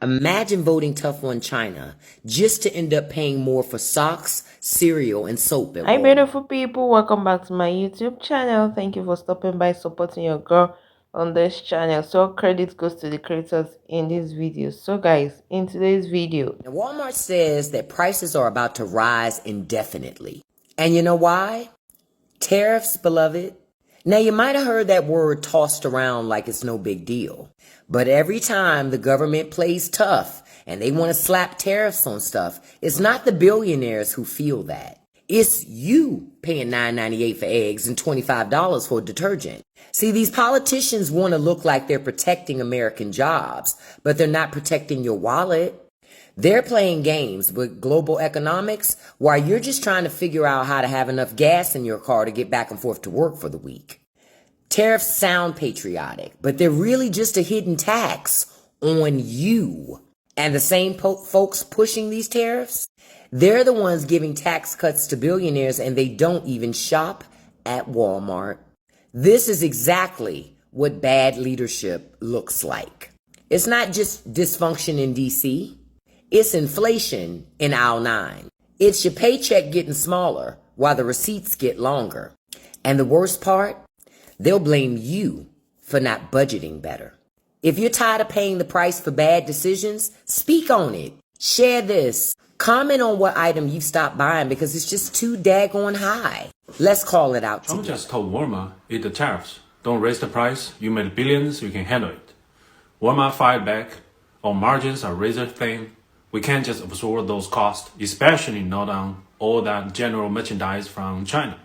Imagine voting tough on China just to end up paying more for socks, cereal, and soap at Hi, Walmart. beautiful people. Welcome back to my YouTube channel. Thank you for stopping by, supporting your girl on this channel. So credit goes to the creators in this video. So guys, in today's video, Now, Walmart says that prices are about to rise indefinitely. And you know why? Tariffs, beloved. Now, you might have heard that word tossed around like it's no big deal. But every time the government plays tough and they want to slap tariffs on stuff, it's not the billionaires who feel that. It's you paying $9.98 for eggs and $25 for detergent. See, these politicians want to look like they're protecting American jobs, but they're not protecting your wallet. They're playing games with global economics while you're just trying to figure out how to have enough gas in your car to get back and forth to work for the week. Tariffs sound patriotic, but they're really just a hidden tax on you. And the same folks pushing these tariffs, they're the ones giving tax cuts to billionaires, and they don't even shop at Walmart. This is exactly what bad leadership looks like. It's not just dysfunction in DC. It's inflation in aisle 9. It's your paycheck getting smaller while the receipts get longer. And the worst part, they'll blame you for not budgeting better. If you're tired of paying the price for bad decisions, speak on it. Share this. Comment on what item you've stopped buying because it's just too daggone high. Let's call it out Trump together. just told Walmart, eat the tariffs. Don't raise the price. You made billions, you can handle it. Walmart fired back. Our margins are razor thin. We can't just absorb those costs, especially not on all that general merchandise from China.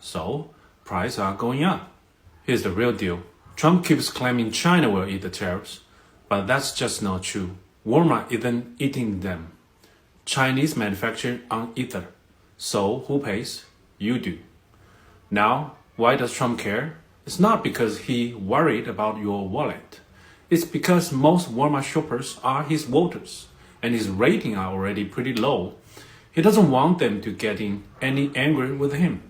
So, prices are going up. Here's the real deal. Trump keeps claiming China will eat the tariffs, but that's just not true. Walmart isn't eating them. Chinese manufacture on either. So, who pays? You do. Now, why does Trump care? It's not because he worried about your wallet. It's because most Walmart shoppers are his voters, and his rating are already pretty low. He doesn't want them to get in any angry with him.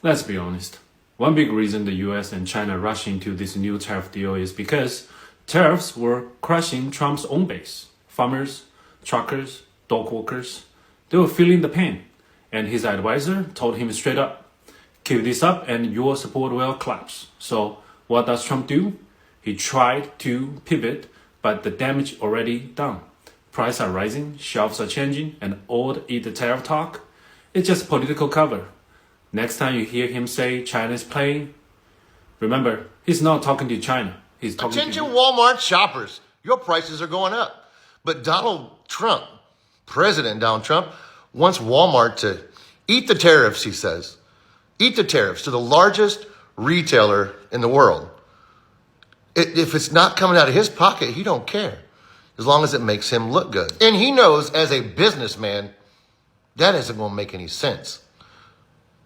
Let's be honest. One big reason the US and China rush into this new tariff deal is because tariffs were crushing Trump's own base. Farmers, truckers, dog walkers, they were feeling the pain. And his advisor told him straight up, keep this up and your support will collapse. So what does Trump do? He tried to pivot, but the damage already done. Prices are rising, shelves are changing, and all the eat the tariff talk, it's just political cover. Next time you hear him say China is playing, remember, he's not talking to China. He's talking Attention to Walmart shoppers, your prices are going up. But Donald Trump, President Donald Trump, wants Walmart to eat the tariffs, he says. Eat the tariffs to the largest retailer in the world. If it's not coming out of his pocket, he don't care, as long as it makes him look good. And he knows as a businessman, that isn't going to make any sense.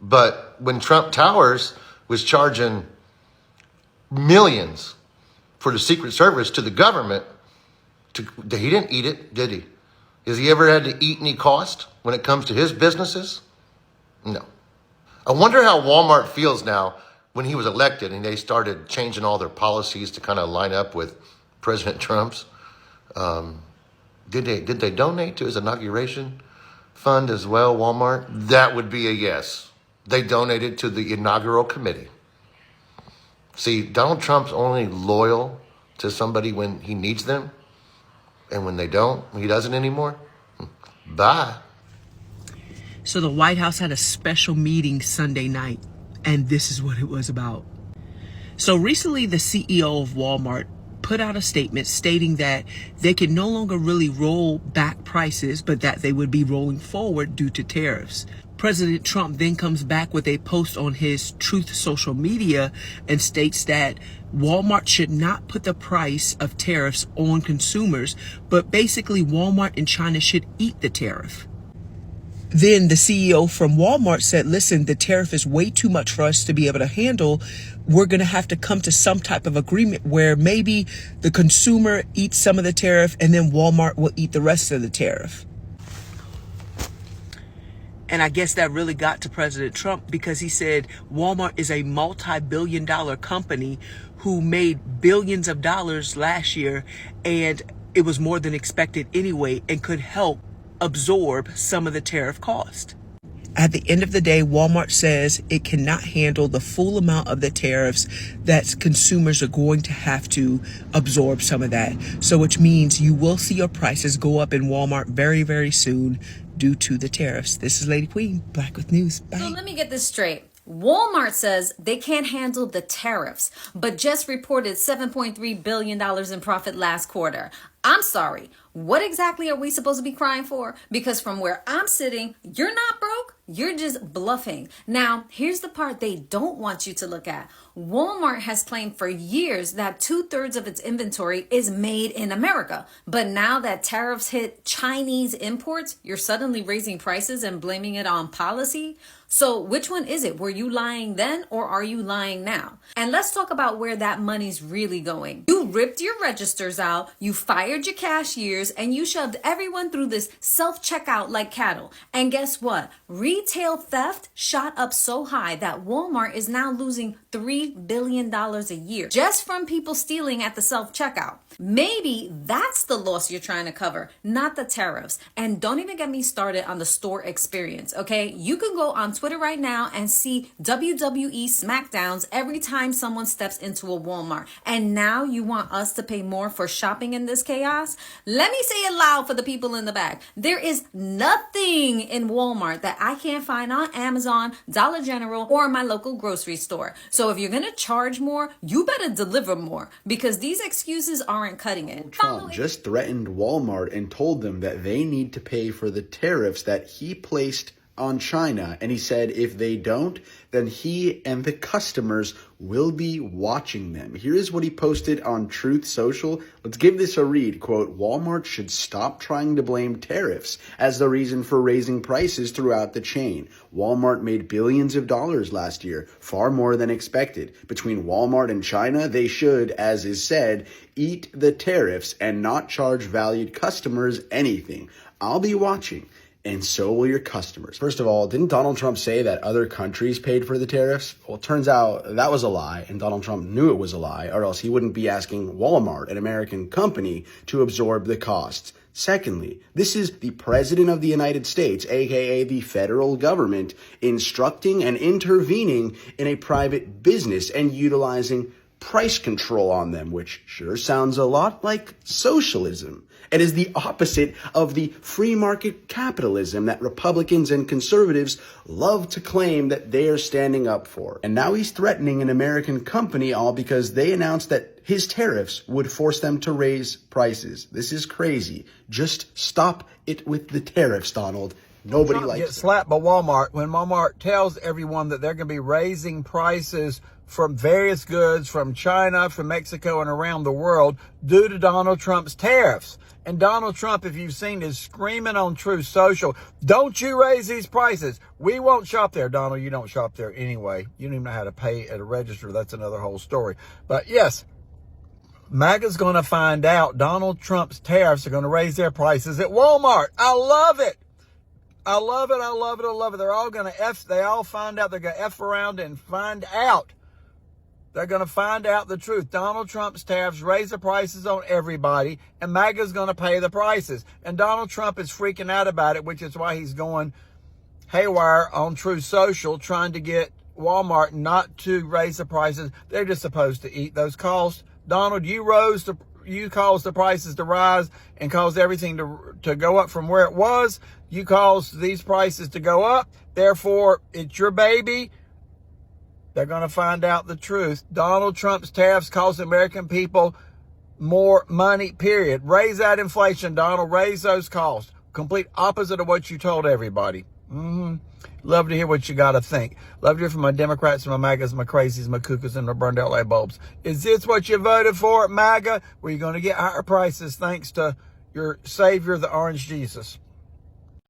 But when Trump Towers was charging millions for the Secret Service to the government, he didn't eat it, did he? Has he ever had to eat any cost when it comes to his businesses? No. I wonder how Walmart feels now when he was elected and they started changing all their policies to kind of line up with President Trump's. Did they donate to his inauguration fund as well, Walmart? That would be a yes. They donated to the inaugural committee. See, Donald Trump's only loyal to somebody when he needs them. And when they don't, he doesn't anymore. Bye. So the White House had a special meeting Sunday night, and this is what it was about. So recently, the CEO of Walmart put out a statement stating that they can no longer really roll back prices, but that they would be rolling forward due to tariffs. President Trump then comes back with a post on his Truth social media and states that Walmart should not put the price of tariffs on consumers, but basically Walmart and China should eat the tariff. Then the CEO from Walmart said, listen, the tariff is way too much for us to be able to handle. We're going to have to come to some type of agreement where maybe the consumer eats some of the tariff and then Walmart will eat the rest of the tariff. And I guess that really got to President Trump because he said Walmart is a multi-billion-dollar company who made billions of dollars last year. And it was more than expected anyway and could help absorb some of the tariff cost. At the end of the day, Walmart says it cannot handle the full amount of the tariffs that consumers are going to have to absorb some of that. So which means you will see your prices go up in Walmart very, very soon due to the tariffs. This is Lady Queen, Black with News. Bye. So let me get this straight. Walmart says they can't handle the tariffs, but just reported $7.3 billion in profit last quarter. I'm sorry. What exactly are we supposed to be crying for? Because from where I'm sitting, you're not broke. You're just bluffing. Now, here's the part they don't want you to look at. Walmart has claimed for years that 2/3 of its inventory is made in America. But now that tariffs hit Chinese imports, you're suddenly raising prices and blaming it on policy. So which one is it? Were you lying then or are you lying now? And let's talk about where that money's really going. You ripped your registers out, you fired your cashiers, and you shoved everyone through this self-checkout like cattle. And guess what? Retail theft shot up so high that Walmart is now losing $3 billion a year just from people stealing at the self-checkout. Maybe that's the loss you're trying to cover, not the tariffs. And don't even get me started on the store experience, okay? You can go on Twitter right now and see WWE SmackDowns every time someone steps into a Walmart. And now you want us to pay more for shopping in this chaos? Let me say it loud for the people in the back. There is nothing in Walmart that I can't find on Amazon, Dollar General, or my local grocery store. So if you're going to charge more, you better deliver more because these excuses aren't cutting it. Trump just threatened Walmart and told them that they need to pay for the tariffs that he placed on China. And he said if they don't, then he and the customers will be watching them. Here is what he posted on Truth Social. Let's give this a read. Quote, Walmart should stop trying to blame tariffs as the reason for raising prices throughout the chain. Walmart made billions of dollars last year, far more than expected. Between Walmart and China, they should, as is said, eat the tariffs and not charge valued customers anything. I'll be watching. And so will your customers. First of all, didn't Donald Trump say that other countries paid for the tariffs? Well, it turns out that was a lie, and Donald Trump knew it was a lie, or else he wouldn't be asking Walmart, an American company, to absorb the costs. Secondly, this is the President of the United States, aka the federal government, instructing and intervening in a private business and utilizing price control on them, which sure sounds a lot like socialism. It is the opposite of the free market capitalism that Republicans and conservatives love to claim that they are standing up for. And now he's threatening an American company all because they announced that his tariffs would force them to raise prices. This is crazy. Just stop it with the tariffs, Donald. Nobody likes it. Get slapped by Walmart when Walmart tells everyone that they're going to be raising prices from various goods from China, from Mexico, and around the world due to Donald Trump's tariffs. And Donald Trump, if you've seen, is screaming on Truth Social, don't you raise these prices. We won't shop there. Donald, you don't shop there anyway. You don't even know how to pay at a register. That's another whole story. But yes, MAGA's going to find out Donald Trump's tariffs are going to raise their prices at Walmart. I love it. I love it. I love it. I love it. They're all going to they all find out. They're going to F around and find out. They're going to find out the truth. Donald Trump's tariffs raise the prices on everybody, and MAGA's going to pay the prices. And Donald Trump is freaking out about it, which is why he's going haywire on Truth Social, trying to get Walmart not to raise the prices. They're just supposed to eat those costs. Donald, you caused the prices to rise and caused everything to go up from where it was. You caused these prices to go up. Therefore, it's your baby. They're going to find out the truth. Donald Trump's tariffs cost American people more money, period. Raise that inflation, Donald. Raise those costs. Complete opposite of what you told everybody. Love to hear what you got to think. Love to hear from my Democrats, my MAGAs, my crazies, my cuckoos, and my burned out light bulbs. Is this what you voted for, MAGA? Were you going to get higher prices thanks to your savior, the Orange Jesus?